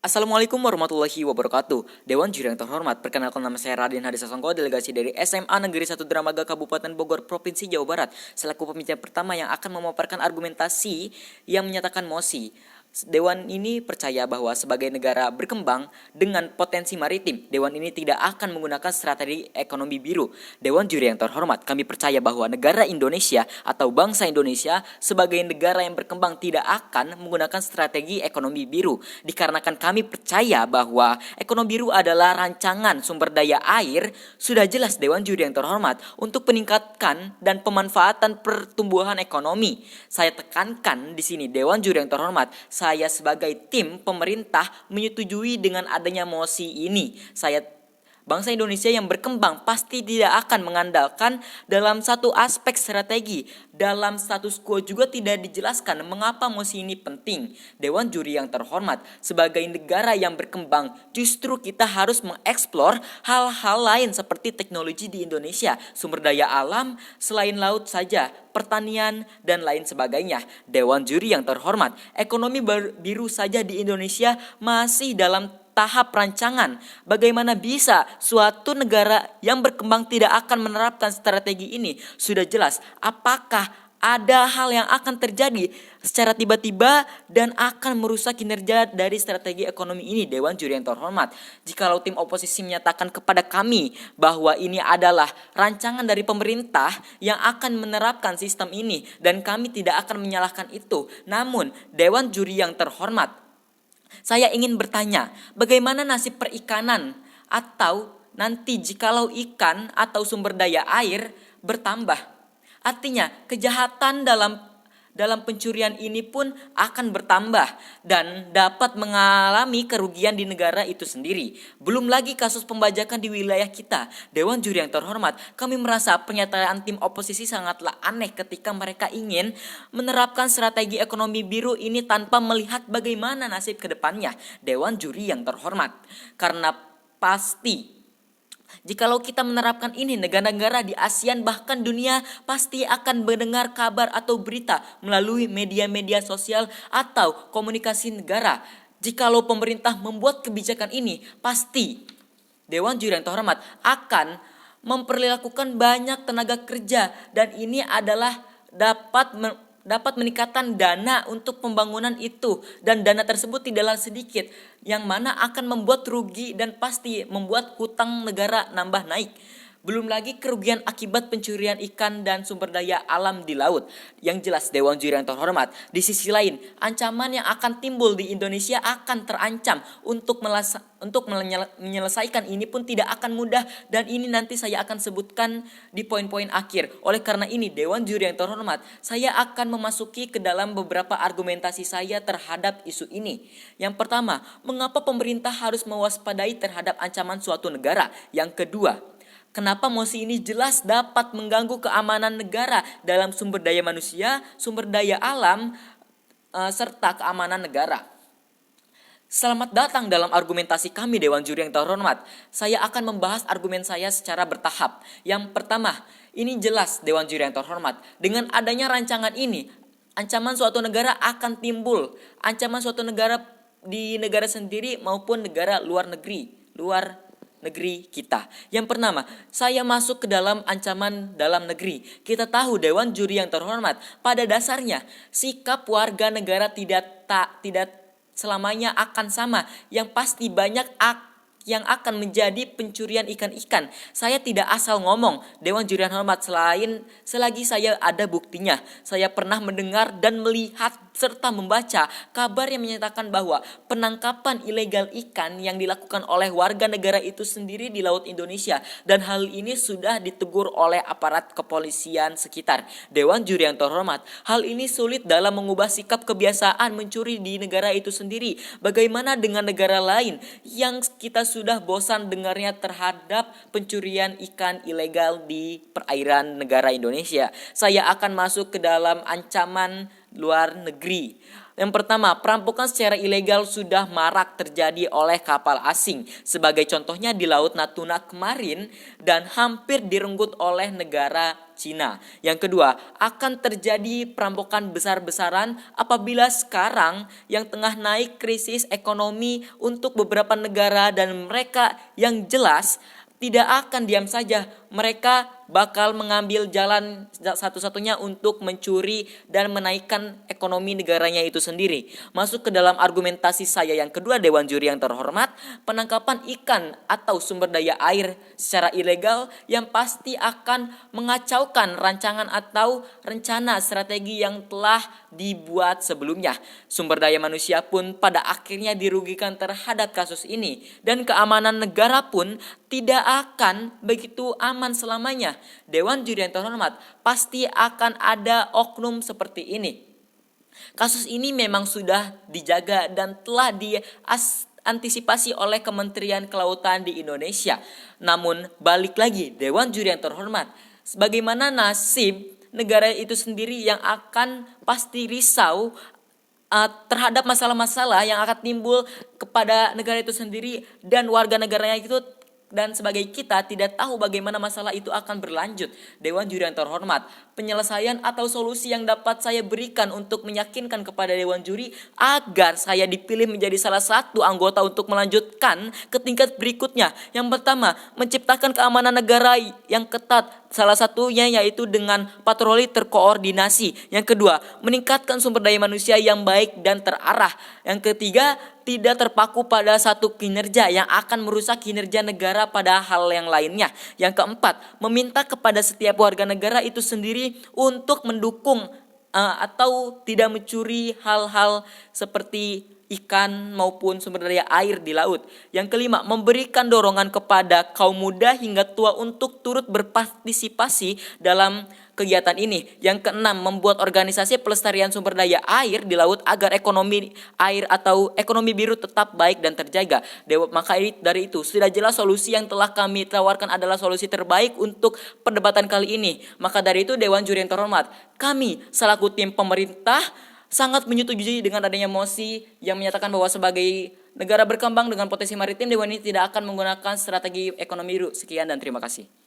Assalamualaikum warahmatullahi wabarakatuh. Dewan Juri yang terhormat, perkenalkan nama saya Raden Hadi Sasongko, delegasi dari SMA Negeri 1 Dramaga Kabupaten Bogor, Provinsi Jawa Barat, selaku pembicara pertama yang akan memaparkan argumentasi yang menyatakan mosi. Dewan ini percaya bahwa sebagai negara berkembang dengan potensi maritim, Dewan ini tidak akan menggunakan strategi ekonomi biru. Dewan Juri yang terhormat, kami percaya bahwa negara Indonesia atau bangsa Indonesia sebagai negara yang berkembang tidak akan menggunakan strategi ekonomi biru. Dikarenakan kami percaya bahwa ekonomi biru adalah rancangan sumber daya air, sudah jelas Dewan Juri yang terhormat untuk meningkatkan dan pemanfaatan pertumbuhan ekonomi. Saya tekankan di sini Dewan Juri yang terhormat, saya sebagai tim pemerintah menyetujui dengan adanya mosi ini. Bangsa Indonesia yang berkembang pasti tidak akan mengandalkan dalam satu aspek strategi. Dalam status quo juga tidak dijelaskan mengapa mosi ini penting. Dewan Juri yang terhormat, sebagai negara yang berkembang, justru kita harus mengeksplor hal-hal lain seperti teknologi di Indonesia, sumber daya alam selain laut saja, pertanian, dan lain sebagainya. Dewan Juri yang terhormat, ekonomi biru saja di Indonesia masih dalam tahap rancangan. Bagaimana bisa suatu negara yang berkembang tidak akan menerapkan strategi ini? Sudah jelas, apakah ada hal yang akan terjadi secara tiba-tiba dan akan merusak kinerja dari strategi ekonomi ini? Dewan Juri yang terhormat, jikalau tim oposisi menyatakan kepada kami bahwa ini adalah rancangan dari pemerintah yang akan menerapkan sistem ini dan kami tidak akan menyalahkan itu. Namun Dewan Juri yang terhormat, saya ingin bertanya, bagaimana nasib perikanan atau nanti jikalau ikan atau sumber daya air bertambah? Artinya kejahatan dalam pencurian ini pun akan bertambah dan dapat mengalami kerugian di negara itu sendiri. Belum lagi kasus pembajakan di wilayah kita. Dewan Juri yang terhormat, kami merasa pernyataan tim oposisi sangatlah aneh ketika mereka ingin menerapkan strategi ekonomi biru ini tanpa melihat bagaimana nasib ke depannya. Dewan Juri yang terhormat, karena pasti jikalau kita menerapkan ini, negara-negara di ASEAN bahkan dunia pasti akan mendengar kabar atau berita melalui media-media sosial atau komunikasi negara. Jikalau pemerintah membuat kebijakan ini, pasti Dewan Juri yang terhormat akan memperlakukan banyak tenaga kerja dan ini adalah dapat meningkatkan dana untuk pembangunan itu, dan dana tersebut tidaklah sedikit yang mana akan membuat rugi dan pasti membuat hutang negara nambah naik. Belum lagi kerugian akibat pencurian ikan dan sumber daya alam di laut. Yang jelas Dewan Juri yang terhormat, di sisi lain ancaman yang akan timbul di Indonesia akan terancam. Untuk menyelesaikan ini pun tidak akan mudah, dan ini nanti saya akan sebutkan di poin-poin akhir. Oleh karena ini Dewan Juri yang terhormat, saya akan memasuki ke dalam beberapa argumentasi saya terhadap isu ini. Yang pertama, mengapa pemerintah harus mewaspadai terhadap ancaman suatu negara? Yang kedua, kenapa mosi ini jelas dapat mengganggu keamanan negara dalam sumber daya manusia, sumber daya alam, serta keamanan negara? Selamat datang dalam argumentasi kami Dewan Juri yang terhormat. Saya akan membahas argumen saya secara bertahap. Yang pertama, ini jelas Dewan Juri yang terhormat, dengan adanya rancangan ini, ancaman suatu negara akan timbul. Ancaman suatu negara di negara sendiri maupun negara luar negeri kita. Yang pertama, saya masuk ke dalam ancaman dalam negeri. Kita tahu Dewan Juri yang terhormat, pada dasarnya sikap warga negara tidak selamanya akan sama. Yang pasti banyak yang akan menjadi pencurian ikan-ikan. Saya tidak asal ngomong, Dewan Juri yang terhormat, selagi saya ada buktinya. Saya pernah mendengar dan melihat serta membaca kabar yang menyatakan bahwa penangkapan ilegal ikan yang dilakukan oleh warga negara itu sendiri di laut Indonesia, dan hal ini sudah ditegur oleh aparat kepolisian sekitar. Dewan Juri yang terhormat, hal ini sulit dalam mengubah sikap kebiasaan mencuri di negara itu sendiri. Bagaimana dengan negara lain yang kita sudah bosan dengarnya terhadap pencurian ikan ilegal di perairan negara Indonesia? Saya akan masuk ke dalam ancaman luar negeri. Yang pertama, perampokan secara ilegal sudah marak terjadi oleh kapal asing. Sebagai contohnya di Laut Natuna kemarin dan hampir direnggut oleh negara Cina. Yang kedua, akan terjadi perampokan besar-besaran apabila sekarang yang tengah naik krisis ekonomi untuk beberapa negara dan mereka yang jelas tidak akan diam saja. Mereka bakal mengambil jalan satu-satunya untuk mencuri dan menaikkan ekonomi negaranya itu sendiri. Masuk ke dalam argumentasi saya yang kedua, Dewan Juri yang terhormat, penangkapan ikan atau sumber daya air secara ilegal yang pasti akan mengacaukan rancangan atau rencana strategi yang telah dibuat sebelumnya. Sumber daya manusia pun pada akhirnya dirugikan terhadap kasus ini, dan keamanan negara pun tidak akan begitu aman selamanya. Dewan Juri yang terhormat, pasti akan ada oknum seperti ini. Kasus ini memang sudah dijaga dan telah diantisipasi oleh Kementerian Kelautan di Indonesia. Namun balik lagi, Dewan Juri yang terhormat, bagaimana nasib negara itu sendiri yang akan pasti risau terhadap masalah-masalah yang akan timbul kepada negara itu sendiri dan warga negaranya itu, dan sebagai kita tidak tahu bagaimana masalah itu akan berlanjut. Dewan Juri yang terhormat, penyelesaian atau solusi yang dapat saya berikan untuk meyakinkan kepada Dewan Juri agar saya dipilih menjadi salah satu anggota untuk melanjutkan ke tingkat berikutnya. Yang pertama, menciptakan keamanan negara yang ketat, salah satunya yaitu dengan patroli terkoordinasi. Yang kedua, meningkatkan sumber daya manusia yang baik dan terarah. Yang ketiga, tidak terpaku pada satu kinerja yang akan merusak kinerja negara pada hal yang lainnya. Yang keempat, meminta kepada setiap warga negara itu sendiri untuk mendukung atau tidak mencuri hal-hal seperti ikan maupun sumber daya air di laut. Yang kelima, memberikan dorongan kepada kaum muda hingga tua untuk turut berpartisipasi dalam kegiatan ini. Yang keenam, membuat organisasi pelestarian sumber daya air di laut agar ekonomi air atau ekonomi biru tetap baik dan terjaga. Maka dari itu sudah jelas solusi yang telah kami tawarkan adalah solusi terbaik untuk perdebatan kali ini. Maka dari itu, Dewan Juri yang terhormat, kami selaku tim pemerintah sangat menyetujui dengan adanya mosi yang menyatakan bahwa sebagai negara berkembang dengan potensi maritim, Dewan ini tidak akan menggunakan strategi ekonomi biru. Sekian dan terima kasih.